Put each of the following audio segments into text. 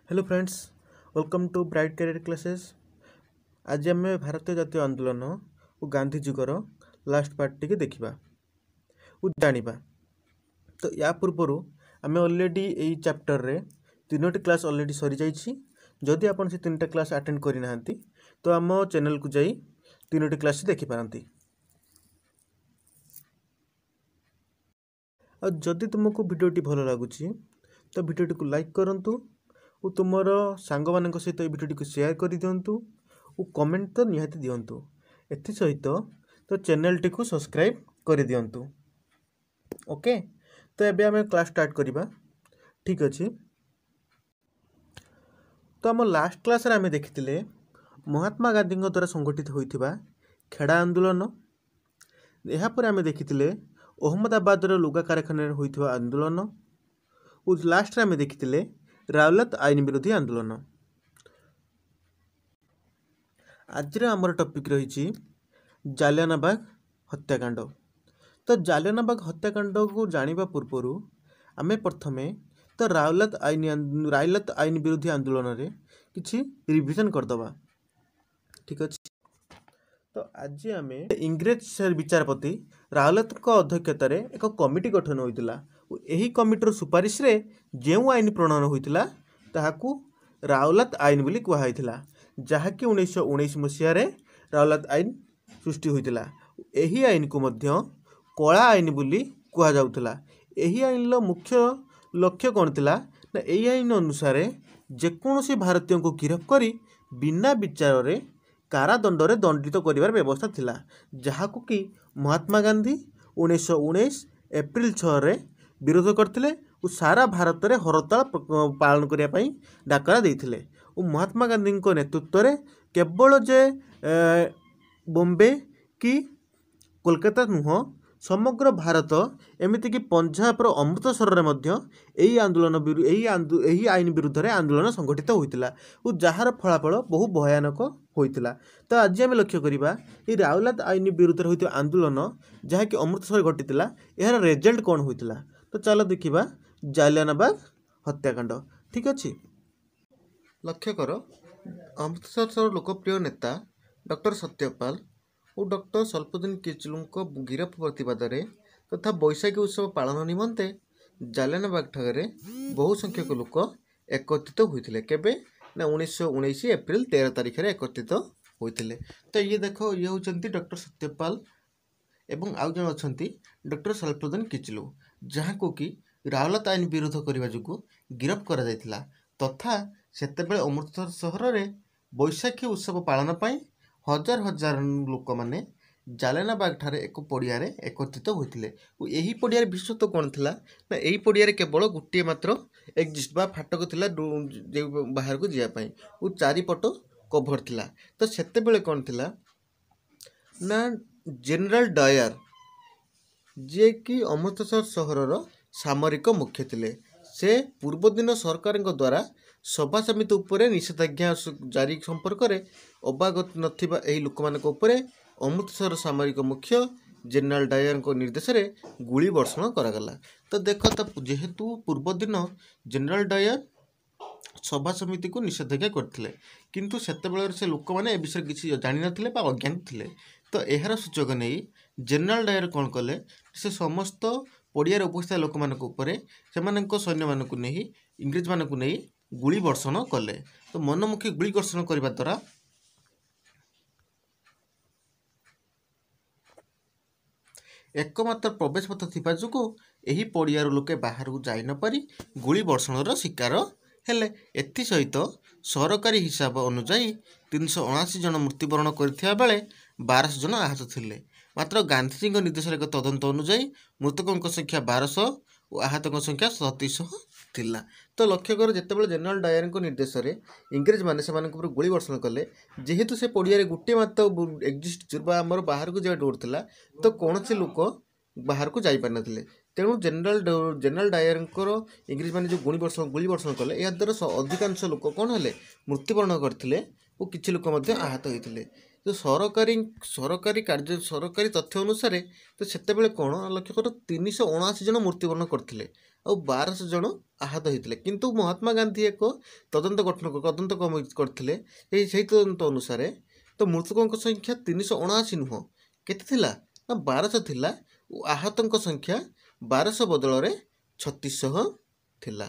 Hello friends, welcome to Bright Career Classes. आज आम भारतीय जातीय आंदोलन और गांधीजीकर लास्ट पार्ट टी देखा और जाना। तो या पूर्वर आम अलरेडी यही चैप्टर रे तीनोटी क्लास अलरेडी सरी जाइए। जदि आप से तीन क्लास अटेंड करना तो आम चैनल को जाई तीनोटी क्लास देखिपारती। और जदि तुमको वीडियोटी भल लगुच तो वीडियोटी को लाइक करूँ और तुम सांग मान सहित भिडियो को शेयर कर दिंतु और कमेंट तो निहाती दिंतु। एथि सहित तो चैनल टी को सब्सक्राइब कर दिंतु। ओके, तो एबे आम क्लास स्टार्ट करवा। ठीक अच्छे, तो आम लास्ट क्लास आम देखी महात्मा गांधी द्वारा संगठित होता खेड़ा आंदोलन। यापर आम देखी अहमदाबाद लुगा कारखाना होता आंदोलन और लास्ट आम देखी राउलात आईन विरोधी आंदोलन। आज आमर टॉपिक रही जालियानाबाग हत्याकांड। तो जालियानाबाग हत्याकांड को जानिबा पूर्वर आम प्रथमे तो राउलात आईन विरोधी आंदोलन रे किछि रिविजन करदबा। ठीक अच्छे, तो आज आम इंग्रेज विचारपति राउलात अध्यक्षतार एक कमिटी गठन होता। यही कमिटर सुपारिश रे जो आईन प्रणयन होता ताहाकू राउलात आईन बोली कहुला, जहाँकि 1919 मसीह राउलात आईन सृष्टि होता। यही आईन को मध्य कला आईन बोली कहुला। यही आईन मुख्य लक्ष्य कौन थिला ना, यही आईन अनुसार जेकोसी भारतीय को गिरफ्त करी बिना विचार रे कारादंड रे दंडित करिवार व्यवस्था थिला, जहाँकू कि महात्मा गांधी 1919 एप्रिल 6 रे विरोध करथिले और सारा भारत में हड़ताल पालन करने डाकरा देते। और महात्मा गांधी नेतृत्व में केवल जे बॉम्बे कि कोलकाता नुह समग्र भारत एमती कि पंजाब अमृतसर में यही आंदोलन यही आईन विरुद्ध में आंदोलन संगठित होता और जार फलाफल बहु भयानक होता। तो आज आम लक्ष्य करवा ये राउलात आईन विरुद्ध होता आंदोलन जहाँकि अमृतसर घटीला, यार रिजल्ट कौन होता। तो चलो देखा जालियानाबाग हत्याकांड। ठीक अच्छे, लक्ष्य कर अमृतसर लोकप्रिय नेता डॉक्टर सत्यपाल और डॉक्टर सल्फुद्दीन किचलू को गिरफ प्रतिवाद तथा बैशाखी उत्सव पालन निमंते जालियानाबाग ठारे बहु संख्यक लोक एकत्रित होते। केबे ना 1919 एप्रिल 13 तारिख में एकत्रित होते। तो ये देख ये होती डॉक्टर सत्यपाल एवं आउ जन अच्छा डॉक्टर सल्फुद्दीन किचलू, जहाँ को कि राउलात आईन विरोध करने जो गिरफ कर तथा सेतेबेले अमृतसर सहर में बैशाखी उत्सव पालन पर हजार हजार लोक मैंने जालियानाबाग ठारे एक पड़िया एकत्रित होते। यही पड़ियार विशेषत्व कौन थिला ना, यही पड़ियार केवल गोटे मात्र एक्जिस्ट बा फाटक थिला बाहर को जावाई और चारिपट कभर थिला। तो सेतेबेले कौन थिला ना, जनरल डायर जे कि अमृतसर सहरर सामरिक मुख्य थिले, से पूर्वदिन सरकार द्वारा सभा समिति उपरे निषेधाज्ञा जारी संपर्क में अवगत नथिबा एही लोक मानक उपरे अमृतसर सामरिक मुख्य जनरल डायर को निर्देश रे गुली वर्षण करागला। तो देख, तो जेहेतु पूर्वदिन जनरल डायर सभा समिति को निषेधाज्ञा करथिले किंतु सेतेबेले से लोक माने ए विषय किसी जानि नथिले बा अज्ञात थिले। तो एहार सूचक नहीं जनरल डायर कौन कले, से समस्त पड़ियार उपस्थित लोक मानक उपरे सेमानक सैन्य मानक नहीं इंग्रेज मानक नहीं गुली वर्षण कले। तो मनमुखी गुली वर्षण करने द्वारा एकमात्र प्रवेश पथ थिबा जुगु एही पड़ियार लोके बाहर को जाई न पारी गुली वर्षणर शिकार हेले। एथि सहित सरकारी हिसाब अनुसार 379 जन मृत्युवरण करथिया बेले 1200 जन आहत थिले। मात्र गांधीजी निर्देश एक तदंत अनुसार मृतकों संख्या 1200 और आहतों संख्या 3700 थिला। तो लक्ष्य कर जितेबाला जनरल डायर निर्देश में इंग्रेज मैंने से गोली वर्षण कले, जेहेतु से पड़िया गोटे मात्र एक्जिस्ट आमर बाहर को जाए डोर थिला, तो कौन से लोक बाहर को जापार ना। तेणु जनरल डायर इंग्रेज मैंने जो गुली वर्षण कले या द्वारा अधिकांश लोक कौन है मृत्युवरण करते और किसी लोक आहत होते। तो सरकारी तथ्य अनुसार तो सेतेबेले कौन लक्ष्य कर 379 जन मृत्युवरण करते और 1200 जन आहत होते किंतु महात्मा गांधी एक तदंत करते तदंत अनुसार तो मृतकों संख्या 379 नुह केते थिला ना 1200 थिला आहतों संख्या 1200 बदल में 3600 थिला।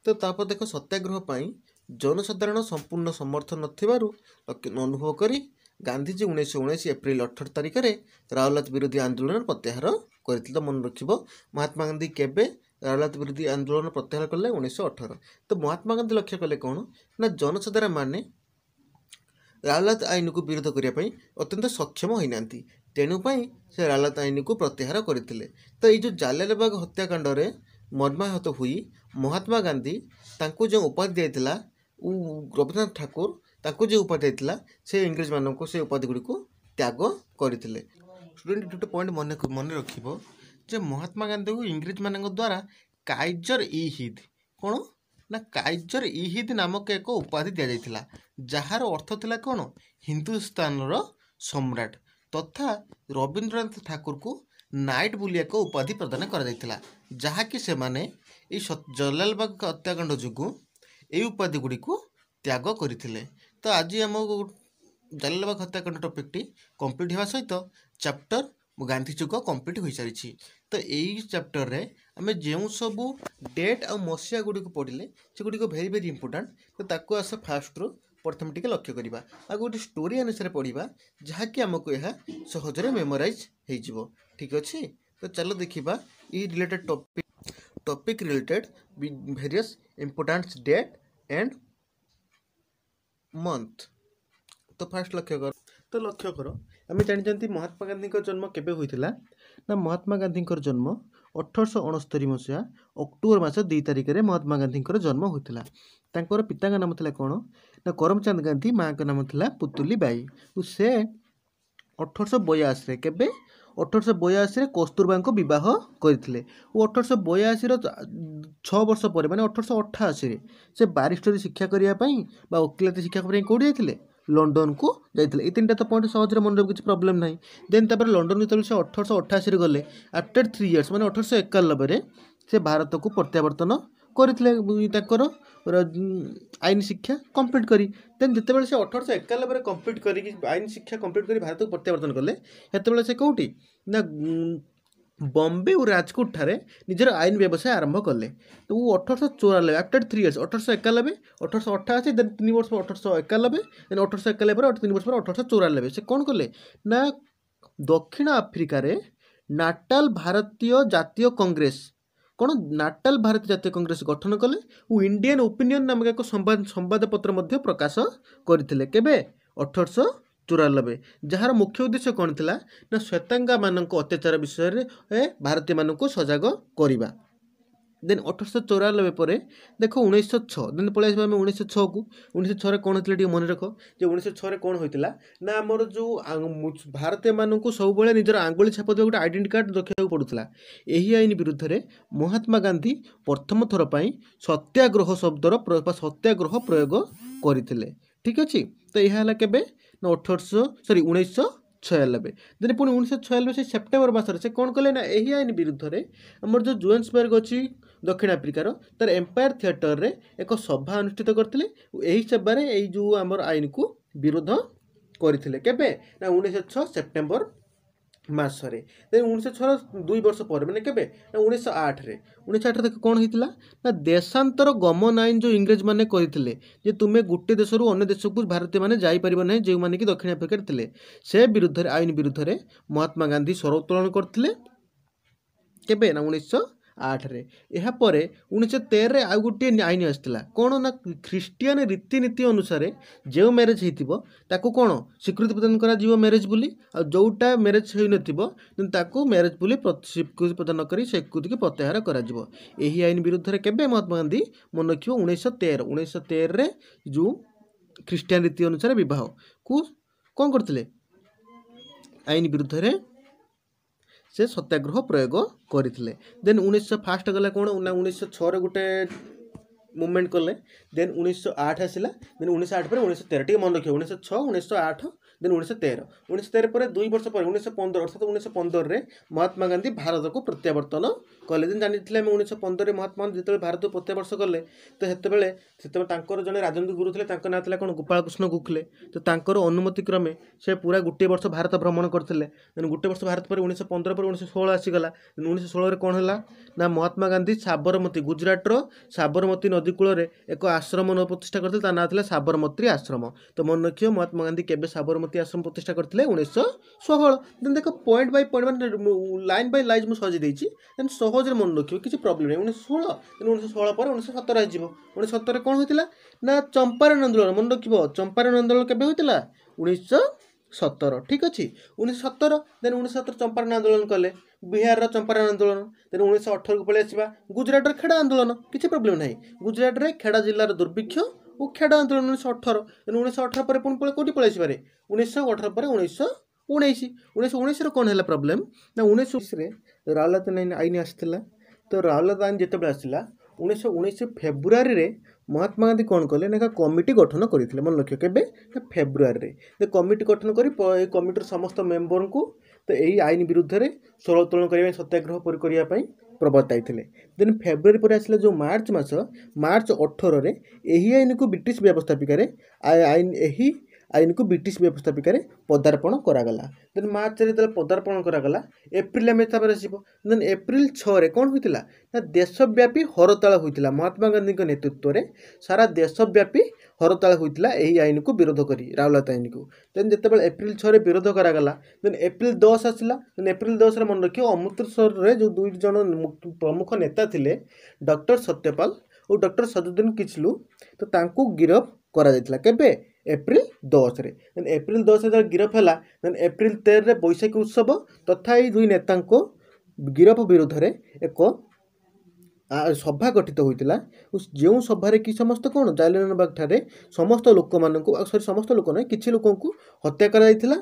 तो तापर देख सत्याग्रह पाई जनसाधारण संपूर्ण समर्थन नथिबारु अनुभव करी गांधीजी 1919 एप्रिल 18 तारिख में रावलात विरोधी आंदोलन प्रत्याहार करथिले। तो मन रखिबो महात्मा गांधी केबे रावलात विरोधी आंदोलन प्रत्याहार कले 1918। तो महात्मा गांधी लक्ष्य कले कौन ना जनसाधारण माने रावलात आईन को विरोध करने अत्यंत सक्षम होना तेणु से रावलात आईन को प्रत्याहार करते। तो ये जो जालियानवाला हत्याकांड रे मर्माहत हुई महात्मा गांधी तांको जो उपाधि दिया रवीन्द्रनाथ ठाकुर तांको जो उपाधि दिया से इंग्रेज मानक से उपाधि गुड़ी को त्याग करते। स्टूडेंट गोटे पॉइंट मन रखिबो जे महात्मा गांधी को इंग्रेज मान द्वारा काइजर ई हिंद कौन ना काइजर ई हिंद नामक एक उपाधि दि जाइथिला जार अर्थ थिला कौन हिंदुस्तान सम्राट तथा रवीन्द्रनाथ ठाकुर को नाइट बोली एक उपाधि प्रदान करा जहाँकि से माने जालियानवाला हत्याकांड जो ये उपाधि गुड़ी को त्याग करते। तो आज आम जालियानवाला हत्याकांड टॉपिक कंप्लीट होगा सहित चैप्टर गांधी जुग कंप्लीट हो सारी। तो यही चैप्टर रे आम जो सब डेट आ मसीहा गुड़ी को पढ़ले से गुड़ी वेरी वेरी इंपोर्टेंट। तो ताको आस फास्ट रू प्रथम टिके लक्ष्य करवा आ गोटे स्टोरी अनुसार पढ़ा जहाँकि आमको यह सहजरे मेमोराइज हो। ठीक अच्छे। तो चलो देखा ये related topic related various important date and month. तो फास्ट लक्ष्य कर। तो लक्ष्य कर आम जानते महात्मा गांधी जन्म केबे होइतिला ना महात्मा गांधी जन्म 1869 मसीहा अक्टोबर मास 2 तारिख में महात्मा गांधी जन्म होइतिला। तांकर पिता का नाम थिला कौन ना करमचंद गांधी माँ का नाम थिला पुतुली बाई। से 1882 केबे 1882 कस्तूरबा को विवाह करते। 1882 6 वर्ष पर माने 1888 से बारिस्टरी शिक्षा करने वकिलाती शिक्षा करने कौटी जाते लंडन को जाते। ये 3टा तो पॉइंट सहज मन किसी प्रॉब्लम ना। देन तापर लंडन जो से 1888 गले आफ्टर 3 इयर्स माने 1891 से भारत को प्रत्यावर्तन करते आईन शिक्षा कंप्लीट करी। देन जिते से 1891 कंप्लीट कर आईन शिक्षा कंप्लीट कर भारत को प्रत्यावर्तन कले सेते से कौटी ना बॉम्बे और राजकोट ठारे निजर आईन व्यवसाय आरंभ कले। तो वो 1894 आफ्टर 3 इयर्स 1891 1888 देन 3 वर्ष 1891 देन 1891 3 वर्ष 1894 से कौन कले ना दक्षिण आफ्रिका रे नाटाल भारतीय जातीय कांग्रेस कौन नाटाल भारतीय जातीय कांग्रेस गठन कले और इंडियन ओपिनियन नामक एक संवादपत्र प्रकाश करते केबे 1894 जार मुख्य उद्देश्य कौन थिला ना श्वेतांगा मानक अत्याचार विषय रे भारतीय मानक सजग करवा। देन 1894 पर देख 1906 देन पलि आम 1906 को 1906 कौन होता है मन रख जो 1906 कौन होता ना आमर जो भारतीय मानक सब निजर आंगुली छाप दिया गोटे आइडेंटिटी कार्ड देखा पड़ूला। यही आईन विरुद्ध में महात्मा गांधी प्रथम थर पर सत्याग्रह शब्दर सत्याग्रह प्रयोग करते। ठीक अच्छे। तो यह केबे ना 1996 देन पुणी 1996 से सेप्टेम्बर मासर से कौन कले ना यही आईन विरुद्ध में आमर जो जोहान्सबर्ग अच्छी दक्षिण आफ्रिकार तार एम्पायर थिएटर रे एक सभा अनुष्ठित करते। यही सभा यही जो आमर आईन को विरोध करते केबे ना 1906 सेप्टेम्बर मासरे। देन 1906 2 वर्ष पर मैंने केबे ना 1908 रे 1908 देख कौन होता ना देशांतर गमन आईन जो इंग्रेज माने करते जे तुम्हें गोटे देश रू अन्य देश को भारतीय माने जाई परिबो नहीं जो माने कि दक्षिण आफ्रिका थे से विरुद्ध आईन विरुद्ध में महात्मा गांधी स्वर उत्तोलन करते केबे ना 1908 रे। यह पर 1913 आउ गोटे आईन आसला कौन ना ख्रीष्टियान रीतिनीति अनुसार जो मैरेज होता कौन स्वीकृति प्रदान करा मैरेज बोली जोटा मैरेज हो नथिबो मैरेज बोली स्वीकृति प्रदान करी स्वीकृति की प्रत्याहार करा जिवो। यही आईन विरुद्ध में केबे महात्मा गांधी मन रखिबो 1913 रे जो ख्रीष्टियान रीति अनुसार विवाह को कौन करते आईन विरुद्ध में से सत्याग्रह प्रयोग करते। देन 1900 फास्ट गला कौन ना 1906 गोटे मुवमेंट कले देन 1908 आसला देन 1908 पर 1913 टी मन रखियो 1906 1908 देन 1913 1913 पर 2 वर्ष पर 1915 अर्थात 1915 रे महात्मा गांधी भारत को प्रत्यावर्तन कले दिन जानि 1915 रे महात्मा गांधी जेते भारत को प्रत्यावर्तन कले तो सेते तांकर जने राजनीतिक गुरु थे तांकर ना थिला कोन गोपाल कृष्ण गोखले तो तांकर अनुमति क्रमे से पूरा गोटे वर्ष भारत भ्रमण करथिले देन गोटे वर्ष भारत पर 1915 पर 1916 आसीगला 1916 रे कोन हला ना महात्मा गांधी साबरमती गुजरात रो साबरमती नदी कूल एक आश्रम प्रतिष्ठा करते ता ना साबरमती आश्रम तो मन रखियो महात्मा गांधी केबे साबरमती आश्रम प्रतिष्ठा करते 1916 देन देख point by point line by line मुझे सजी देछि देन सहज रे मन रखियो किछि प्रॉब्लम नहीं 1916 देन 1916 पर 1917 आजिबो 1917 कोन होतिला ना चंपारण आंदोलन मन रखिबो चंपारण आंदोलन केबे होतिला 1917 ठीक अच्छे 1917 देन 1917 चंपारण आंदोलन कले बिहार चंपारण आंदोलन देन 1918 को पलि आसीबा गुजरात खेड़ा आंदोलन किसी प्रॉब्लम नहीं गुजरात रे खेड़ा जिल्लार दुर्भिक्ष और खेड़ा आंदोलन 1918 देन 1918 पर पुणी कोटी पलि आसीबारे 1918 पर 1919 1919 कौन है प्रॉब्लम ना 1919 रे राउरकेला आईन आसला तो राउरकेला आईन जिते आसला 1919 फेब्रुआरी रे महात्मा गांधी कौन कले ना कमिटी गठन करते मन लक्ष्य के फेब्रुआरी रे कमिटी गठन कर कमिटर समस्त मेम्बर को तो यही आईन विरुद्ध में स्वर उत्तोलन करने सत्याग्रह करने प्रवर्ताई देन फेब्रुआरी पर आसला जो मार्च मास मार्च 18 रे यही आईन को ब्रिटिश व्यवस्थापिका आईन यही आईन को ब्रिटिश व्यवस्थापिका पदार्पण करागला देन मार्च रे पदार्पण करागला एप्रिल में देन एप्रिल 6 रे कौन होता ना देशव्यापी हड़ताल होता महात्मा गांधी नेतृत्व में सारा देशव्यापी हड़ताल होता यही आईन को विरोध करी राउरकेला आईन को देन जिते एप्रिल 6 रे विरोध करागला देन एप्रिल 10 आसला देन एप्रिल 10 रे मन रखियो अमृतसर रे जो दुई जन प्रमुख नेता थिले डॉक्टर सत्यपाल और डॉक्टर सजुद्दीन किचलू तो तांको गिरफ करा जायतिला केबे एप्रिल 10 रे देन एप्रिल 10 रे गिरफ हला देन एप्रिल 13 रे बैशाखी उत्सव तथा ये दुई नेता गिरफ विरोध में एक सभा गठित होता जो सभारे कि समस्त कौन जालियानवाला ठारे समस्त लोक मानक सॉरी समस्त लोक ना किसी लोक हत्या करा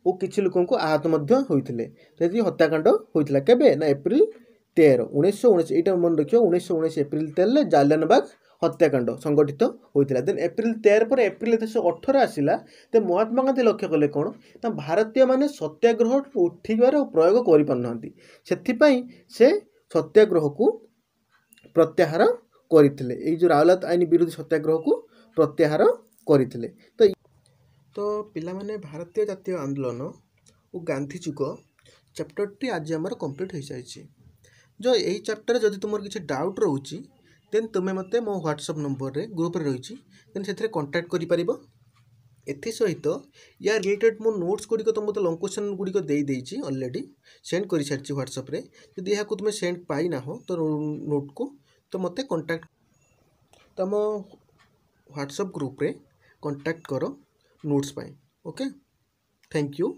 और किसी लोक आहत होते हत्याकांड होता केबे ना एप्रिल 13 1919 यहाँ मन रखियो 1919 एप्रिल 13 जालियानवाला हत्याकांड संगठित होता देन एप्रिल 13 पर एप्रिल 18 आसला तो महात्मा गांधी लक्ष्य कले कौन ना भारतीय माने सत्याग्रह उठिबार प्रयोग कर पारना से सत्याग्रह को प्रत्याहार करते जो राउरकेला आईन विरोधी सत्याग्रह को प्रत्याहार करते तो पिला माने भारतीय जातीय आंदोलन और गांधी जुग चैप्टर टी आज आमर कंप्लीट हो सारी जो यही चैप्टर जदि तुम किसी डाउट रोचे देन तुम्हें मत मो व्हाट्सएप नंबर रे ग्रुप रे रही देन से कांटेक्ट करि परिबो एथि सहित या रिलेटेड मो नोट्स गुड़िक तुम तो लॉन्ग क्वेश्चन गुड़िक दे देछि ऑलरेडी सेंड कर सारी व्हाट्सएप रे यदि यह तुम सेंड पाई ना हो तो नोट को तो मत कांटेक्ट तुम व्हाट्सएप ग्रुप रे कांटेक्ट करो notes pi okay thank you.